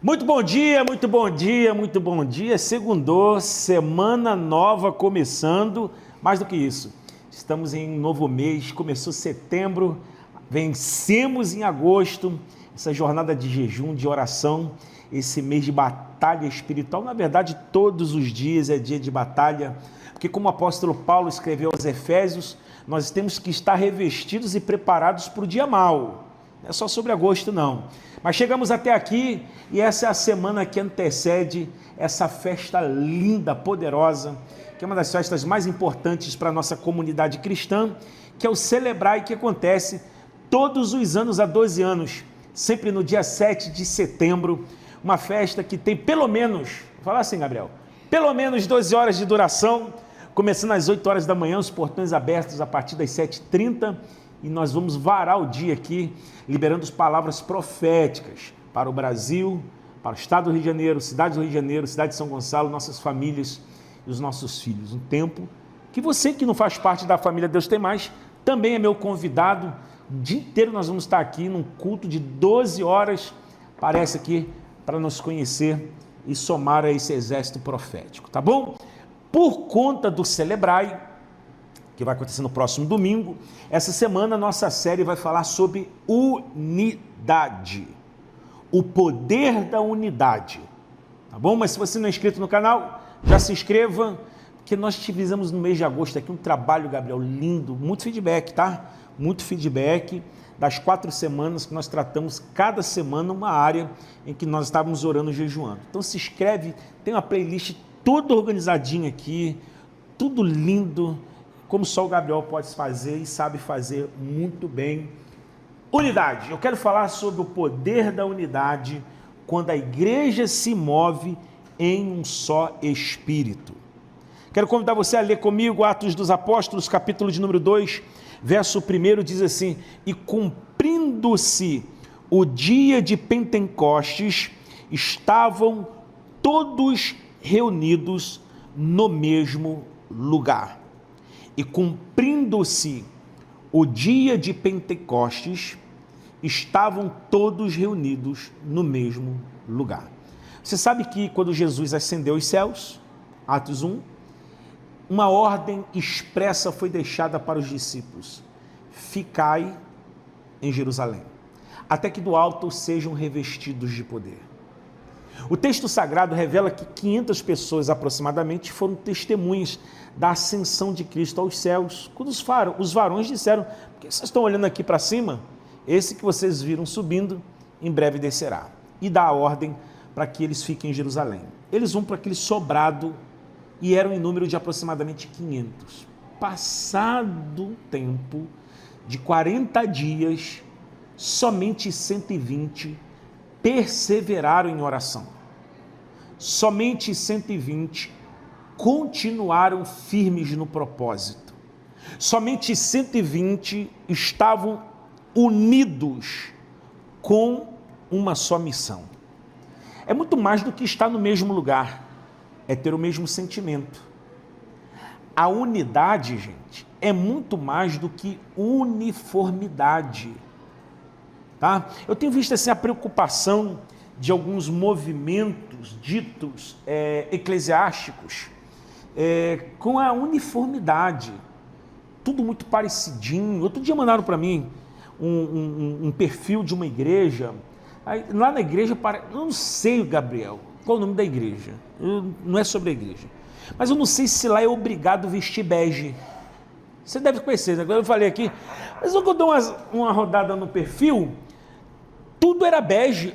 Muito bom dia, muito bom dia, muito bom dia. Segundou, semana nova começando. Mais do que isso, estamos em um novo mês, começou setembro, vencemos em agosto, essa jornada de jejum, de oração, esse mês de batalha espiritual. Na verdade, todos os dias é dia de batalha, porque como o apóstolo Paulo escreveu aos Efésios, nós temos que estar revestidos e preparados para o dia mau. Não é só sobre agosto, não. Mas chegamos até aqui e essa é a semana que antecede essa festa linda, poderosa, que é uma das festas mais importantes para a nossa comunidade cristã, que é o Celebrai, que acontece todos os anos, há 12 anos, sempre no dia 7 de setembro, uma festa que tem pelo menos, vou falar assim, Gabriel, pelo menos 12 horas de duração, começando às 8 horas da manhã, os portões abertos a partir das 7h30, e nós vamos varar o dia aqui, liberando as palavras proféticas para o Brasil, para o estado do Rio de Janeiro, cidade do Rio de Janeiro, cidade de São Gonçalo, nossas famílias e os nossos filhos. Um tempo que você que não faz parte da família Deus Tem Mais, também é meu convidado. O dia inteiro nós vamos estar aqui num culto de 12 horas, parece aqui, para nos conhecer e somar a esse exército profético, tá bom? Por conta do Celebrai, que vai acontecer no próximo domingo, essa semana a nossa série vai falar sobre unidade, o poder da unidade, tá bom? Mas se você não é inscrito no canal, já se inscreva, porque nós tivemos no mês de agosto aqui um trabalho, Gabriel, lindo, muito feedback, tá? Muito feedback das 4 semanas que nós tratamos, cada semana uma área em que nós estávamos orando e jejuando. Então se inscreve, tem uma playlist toda organizadinha aqui, tudo lindo, como só o Gabriel pode fazer e sabe fazer muito bem. Unidade. Eu quero falar sobre o poder da unidade quando a igreja se move em um só espírito. Quero convidar você a ler comigo Atos dos Apóstolos, capítulo de número 2, verso 1, diz assim: e cumprindo-se o dia de Pentecostes, estavam todos reunidos no mesmo lugar. E cumprindo-se o dia de Pentecostes, estavam todos reunidos no mesmo lugar. Você sabe que quando Jesus ascendeu os céus, Atos 1, uma ordem expressa foi deixada para os discípulos: ficai em Jerusalém, até que do alto sejam revestidos de poder. O texto sagrado revela que 500 pessoas aproximadamente foram testemunhas da ascensão de Cristo aos céus. Quando os varões disseram: por que vocês estão olhando aqui para cima? Esse que vocês viram subindo, em breve descerá. E dá a ordem para que eles fiquem em Jerusalém. Eles vão para aquele sobrado e eram em número de aproximadamente 500. Passado o tempo de 40 dias, somente 120 perseveraram em oração. Somente 120 continuaram firmes no propósito. Somente 120 estavam unidos com uma só missão. É muito mais do que estar no mesmo lugar, é ter o mesmo sentimento. A unidade, gente, é muito mais do que uniformidade. Tá? Eu tenho visto assim, a preocupação de alguns movimentos ditos eclesiásticos com a uniformidade, tudo muito parecidinho. Outro dia mandaram para mim um perfil de uma igreja, aí, lá na igreja, eu não sei, Gabriel, qual o nome da igreja, não é sobre a igreja, mas eu não sei se lá é obrigado a vestir bege. Você deve conhecer, agora eu falei aqui, mas quando eu dou uma rodada no perfil, tudo era bege,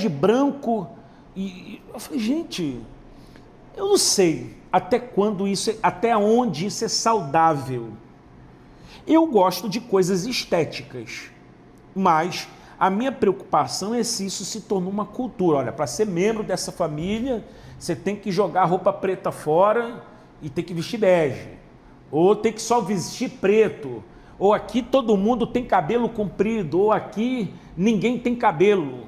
branco, e eu falei, gente, eu não sei até onde isso é saudável. Eu gosto de coisas estéticas, mas a minha preocupação é se isso se tornou uma cultura. Olha, para ser membro dessa família, você tem que jogar a roupa preta fora e tem que vestir bege, ou tem que só vestir preto, ou aqui todo mundo tem cabelo comprido, ou aqui ninguém tem cabelo.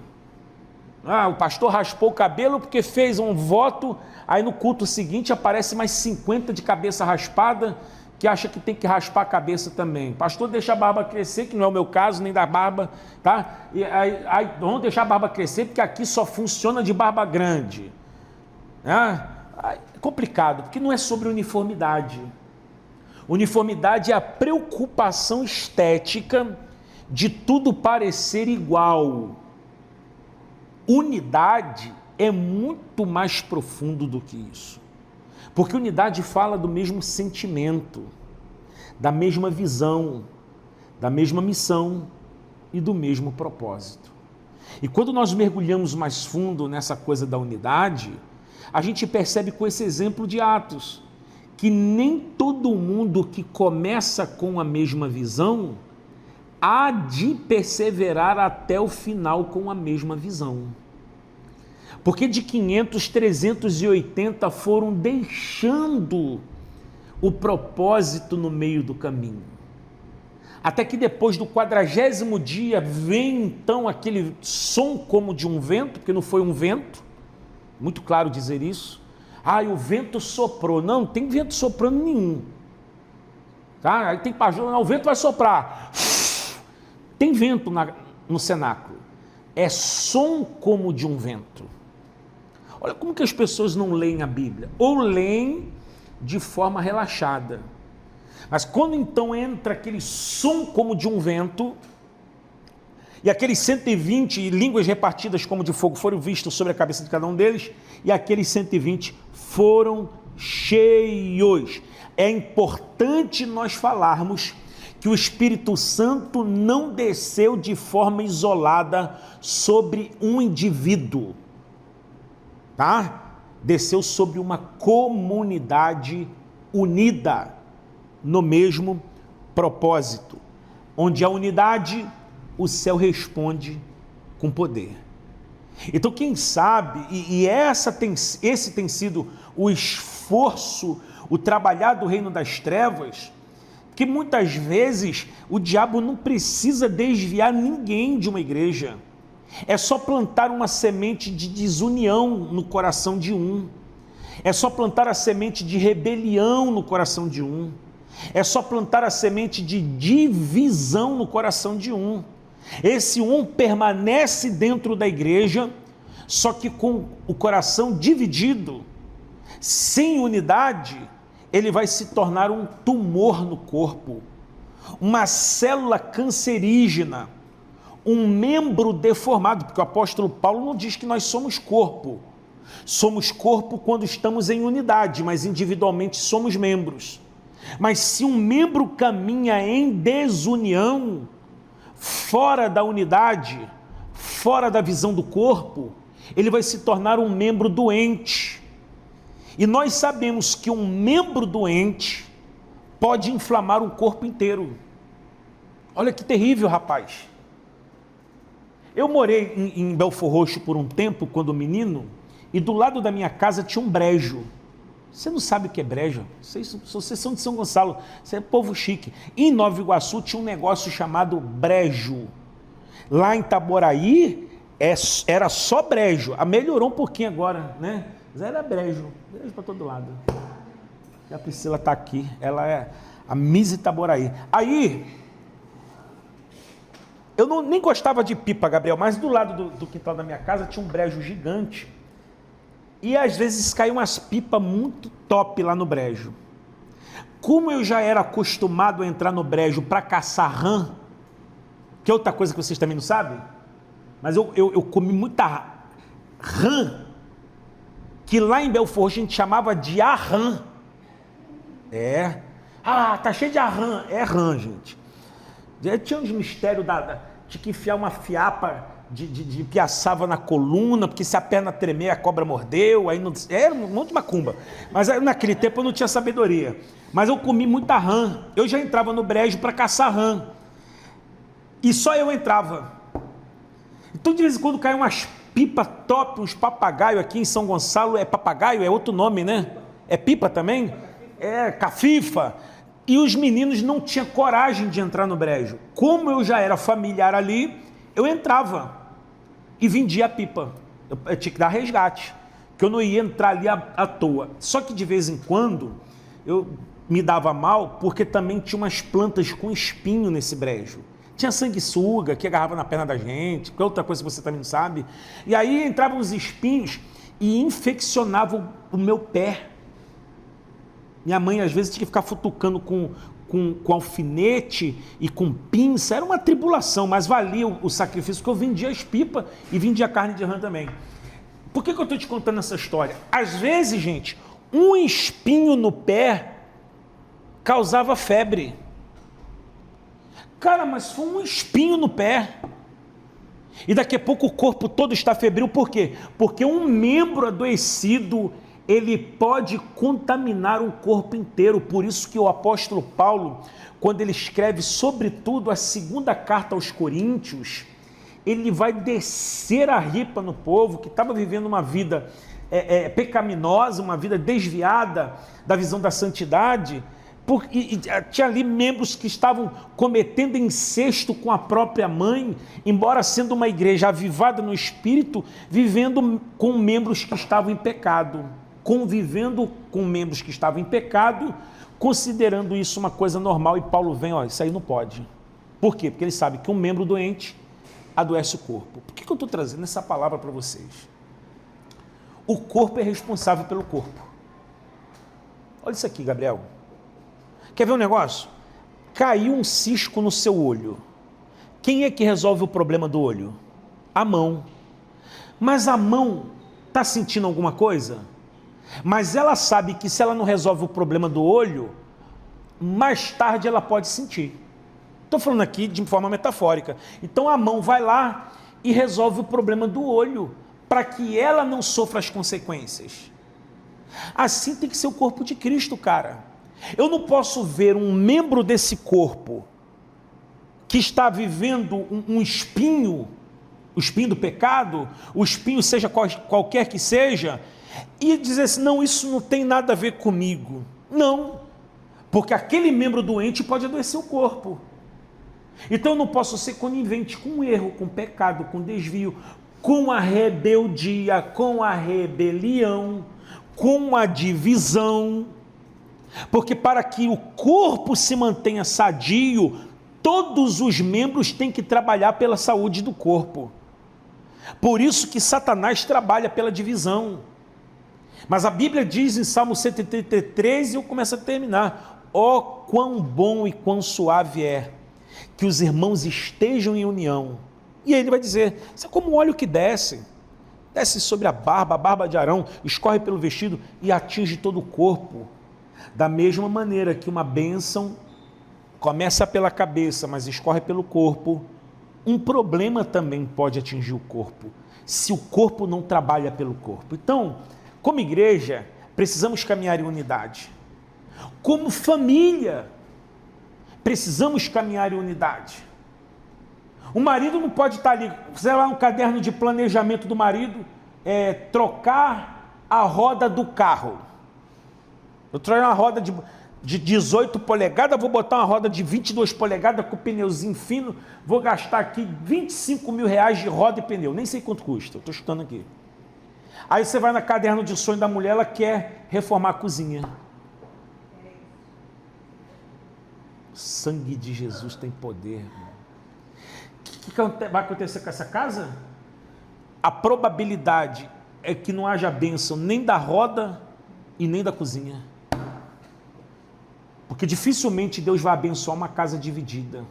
O pastor raspou o cabelo porque fez um voto, aí no culto seguinte aparece mais 50 de cabeça raspada, que acha que tem que raspar a cabeça também. Pastor, deixa a barba crescer, que não é o meu caso, nem da barba, tá? E aí vamos deixar a barba crescer, porque aqui só funciona de barba grande. É complicado, porque não é sobre uniformidade. Uniformidade é a preocupação estética de tudo parecer igual. Unidade é muito mais profundo do que isso. Porque unidade fala do mesmo sentimento, da mesma visão, da mesma missão e do mesmo propósito. E quando nós mergulhamos mais fundo nessa coisa da unidade, a gente percebe com esse exemplo de Atos, que nem todo mundo que começa com a mesma visão há de perseverar até o final com a mesma visão. Porque de 500, 380 foram deixando o propósito no meio do caminho. Até que depois do 40º dia vem então aquele som como de um vento, porque não foi um vento, muito claro dizer isso. O vento soprou. Não tem vento soprando nenhum. Tá? Aí tem pastor, não, o vento vai soprar. Tem vento no cenáculo. É som como de um vento. Olha como que as pessoas não leem a Bíblia. Ou leem de forma relaxada. Mas quando então entra aquele som como de um vento, e aqueles 120 línguas repartidas como de fogo foram vistos sobre a cabeça de cada um deles, e aqueles 120 foram cheios. É importante nós falarmos que o Espírito Santo não desceu de forma isolada sobre um indivíduo, tá? Desceu sobre uma comunidade unida no mesmo propósito. Onde a unidade, o céu responde com poder. Então, quem sabe, esse tem sido o esforço, o trabalhar do reino das trevas, que muitas vezes o diabo não precisa desviar ninguém de uma igreja. É só plantar uma semente de desunião no coração de um. É só plantar a semente de rebelião no coração de um. É só plantar a semente de divisão no coração de um. Esse um permanece dentro da igreja, só que com o coração dividido, sem unidade, ele vai se tornar um tumor no corpo, uma célula cancerígena, um membro deformado, porque o apóstolo Paulo não diz que nós somos corpo. Somos corpo quando estamos em unidade, mas individualmente somos membros. Mas se um membro caminha em desunião, fora da unidade, fora da visão do corpo, ele vai se tornar um membro doente. E nós sabemos que um membro doente pode inflamar um corpo inteiro. Olha que terrível, rapaz. Eu morei em Belfor Roxo por um tempo, quando menino, e do lado da minha casa tinha um brejo. Você não sabe o que é brejo? Vocês são de São Gonçalo, você é povo chique. Em Nova Iguaçu tinha um negócio chamado brejo. Lá em Itaboraí era só brejo. Melhorou um pouquinho agora, né? Mas era brejo para todo lado. E a Priscila está aqui, ela é a Miss Itaboraí. Aí, eu nem gostava de pipa, Gabriel, mas do lado do quintal da minha casa tinha um brejo gigante. E às vezes caíam umas pipas muito top lá no brejo. Como eu já era acostumado a entrar no brejo para caçar rã, que é outra coisa que vocês também não sabem, mas eu comi muita rã, que lá em Belfor Roxo a gente chamava de arrã. Tá cheio de arrã. É rã, gente. Tinha uns mistérios de que enfiar uma fiapa de piaçava na coluna, porque se a perna tremer, a cobra mordeu, aí não, era um monte de macumba. Mas naquele tempo eu não tinha sabedoria. Mas eu comi muita rã. Eu já entrava no brejo para caçar rã. E só eu entrava. Então de vez em quando caíam umas pipas top, uns papagaio aqui em São Gonçalo. É papagaio? É outro nome, né? É pipa também? É cafifa. E os meninos não tinham coragem de entrar no brejo. Como eu já era familiar ali, eu entrava e vendia a pipa. Eu tinha que dar resgate, que eu não ia entrar ali à toa. Só que de vez em quando, eu me dava mal porque também tinha umas plantas com espinho nesse brejo. Tinha sanguessuga que agarrava na perna da gente, que é outra coisa que você também não sabe. E aí entravam os espinhos e infeccionavam o meu pé. Minha mãe às vezes tinha que ficar futucando com alfinete e com pinça. Era uma tribulação, mas valia o sacrifício, porque eu vendia as pipas e vendia carne de rã também. Por que eu estou te contando essa história? Às vezes, gente, um espinho no pé causava febre. Cara, mas foi um espinho no pé. E daqui a pouco o corpo todo está febril. Por quê? Porque um membro adoecido, ele pode contaminar o corpo inteiro. Por isso que o apóstolo Paulo, quando ele escreve sobretudo a segunda carta aos Coríntios, ele vai descer a ripa no povo que estava vivendo uma vida pecaminosa, uma vida desviada da visão da santidade, e tinha ali membros que estavam cometendo incesto com a própria mãe, embora sendo uma igreja avivada no espírito, vivendo com membros que estavam em pecado, convivendo com membros que estavam em pecado, considerando isso uma coisa normal, e Paulo vem, isso aí não pode. Por quê? Porque ele sabe que um membro doente adoece o corpo. Por que eu estou trazendo essa palavra para vocês? O corpo é responsável pelo corpo. Olha isso aqui, Gabriel. Quer ver um negócio? Caiu um cisco no seu olho. Quem é que resolve o problema do olho? A mão. Mas a mão está sentindo alguma coisa? Mas ela sabe que se ela não resolve o problema do olho, mais tarde ela pode sentir. Estou falando aqui de forma metafórica. Então a mão vai lá e resolve o problema do olho, para que ela não sofra as consequências. Assim tem que ser o corpo de Cristo, cara. Eu não posso ver um membro desse corpo que está vivendo um espinho, o espinho do pecado, o espinho seja qualquer que seja, e dizer assim, não, isso não tem nada a ver comigo. Não, porque aquele membro doente pode adoecer o corpo. Então eu não posso ser conivente com o erro, com o pecado, com o desvio, com a rebeldia, com a rebelião, com a divisão. Porque para que o corpo se mantenha sadio, todos os membros têm que trabalhar pela saúde do corpo. Por isso que Satanás trabalha pela divisão. Mas a Bíblia diz em Salmo 133, e eu começo a terminar, ó quão bom e quão suave é que os irmãos estejam em união. E aí ele vai dizer, isso é como um óleo que desce sobre a barba de Arão, escorre pelo vestido e atinge todo o corpo. Da mesma maneira que uma bênção começa pela cabeça, mas escorre pelo corpo, um problema também pode atingir o corpo, se o corpo não trabalha pelo corpo. Então, como igreja, precisamos caminhar em unidade. Como família, precisamos caminhar em unidade. O marido não pode estar ali, sei lá, um caderno de planejamento do marido, trocar a roda do carro. Eu trouxe uma roda de 18 polegadas, vou botar uma roda de 22 polegadas com pneuzinho fino, vou gastar aqui 25 mil reais de roda e pneu, nem sei quanto custa, estou chutando aqui. Aí você vai na caderno de sonho da mulher, ela quer reformar a cozinha. O sangue de Jesus tem poder. O que vai acontecer com essa casa? A probabilidade é que não haja bênção nem da roda e nem da cozinha. Porque dificilmente Deus vai abençoar uma casa dividida.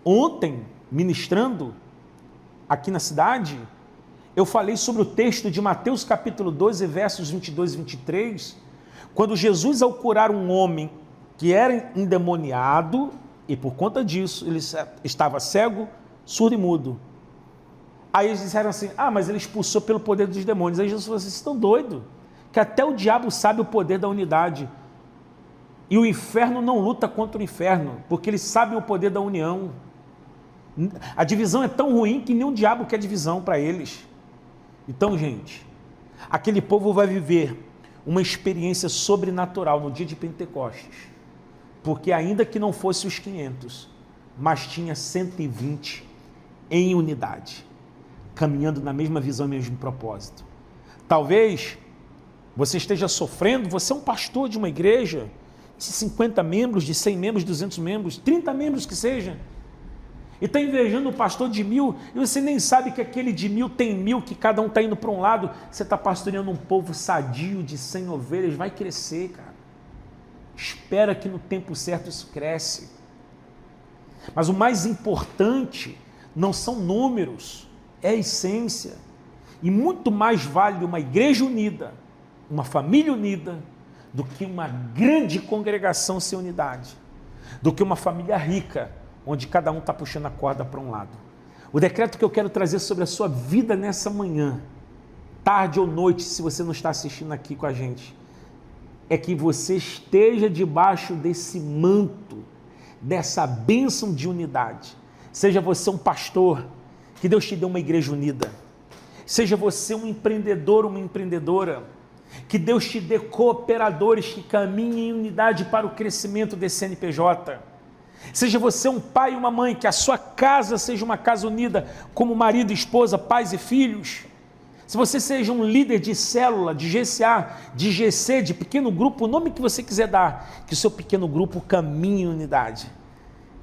Ontem, ministrando aqui na cidade, eu falei sobre o texto de Mateus capítulo 12, versos 22 e 23, quando Jesus, ao curar um homem que era endemoniado, e por conta disso ele estava cego, surdo e mudo. Aí eles disseram assim, mas ele expulsou pelo poder dos demônios. Aí Jesus falou assim, vocês estão doidos, que até o diabo sabe o poder da unidade. E o inferno não luta contra o inferno, porque eles sabem o poder da união. A divisão é tão ruim que nem o diabo quer divisão para eles. Então, gente, aquele povo vai viver uma experiência sobrenatural no dia de Pentecostes, porque ainda que não fosse os 500, mas tinha 120 em unidade, caminhando na mesma visão e mesmo propósito. Talvez você esteja sofrendo, você é um pastor de uma igreja de 50 membros, de 100 membros, de 200 membros, 30 membros que seja, e está invejando o pastor de 1000, e você nem sabe que aquele de 1000 tem 1000, que cada um está indo para um lado, você está pastoreando um povo sadio de 100 ovelhas, vai crescer, cara. Espera que no tempo certo isso cresce. Mas o mais importante não são números, é a essência. E muito mais vale uma igreja unida, uma família unida, do que uma grande congregação sem unidade, do que uma família rica, onde cada um está puxando a corda para um lado. O decreto que eu quero trazer sobre a sua vida nessa manhã, tarde ou noite, se você não está assistindo aqui com a gente, é que você esteja debaixo desse manto, dessa bênção de unidade. Seja você um pastor, que Deus te dê uma igreja unida. Seja você um empreendedor, uma empreendedora, que Deus te dê cooperadores que caminhem em unidade para o crescimento desse CNPJ. Seja você um pai e uma mãe, que a sua casa seja uma casa unida, como marido e esposa, pais e filhos. Se você seja um líder de célula, de GCA, de GC, de pequeno grupo, o nome que você quiser dar, que o seu pequeno grupo caminhe em unidade.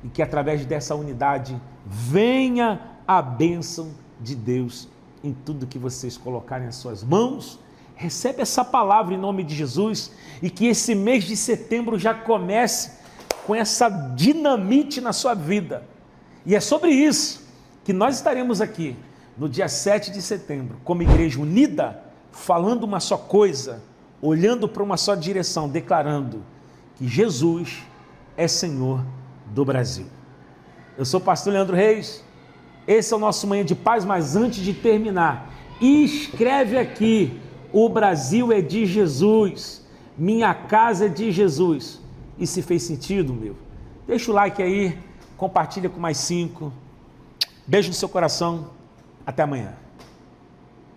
E que através dessa unidade venha a bênção de Deus em tudo que vocês colocarem as suas mãos. Recebe essa palavra em nome de Jesus e que esse mês de setembro já comece com essa dinamite na sua vida. E é sobre isso que nós estaremos aqui no dia 7 de setembro, como igreja unida, falando uma só coisa, olhando para uma só direção, declarando que Jesus é Senhor do Brasil. Eu sou o pastor Leandro Reis, esse é o nosso Manhã de Paz, mas antes de terminar, escreve aqui: o Brasil é de Jesus, minha casa é de Jesus. E se fez sentido, meu, deixa o like aí, compartilha com mais 5, beijo no seu coração, até amanhã.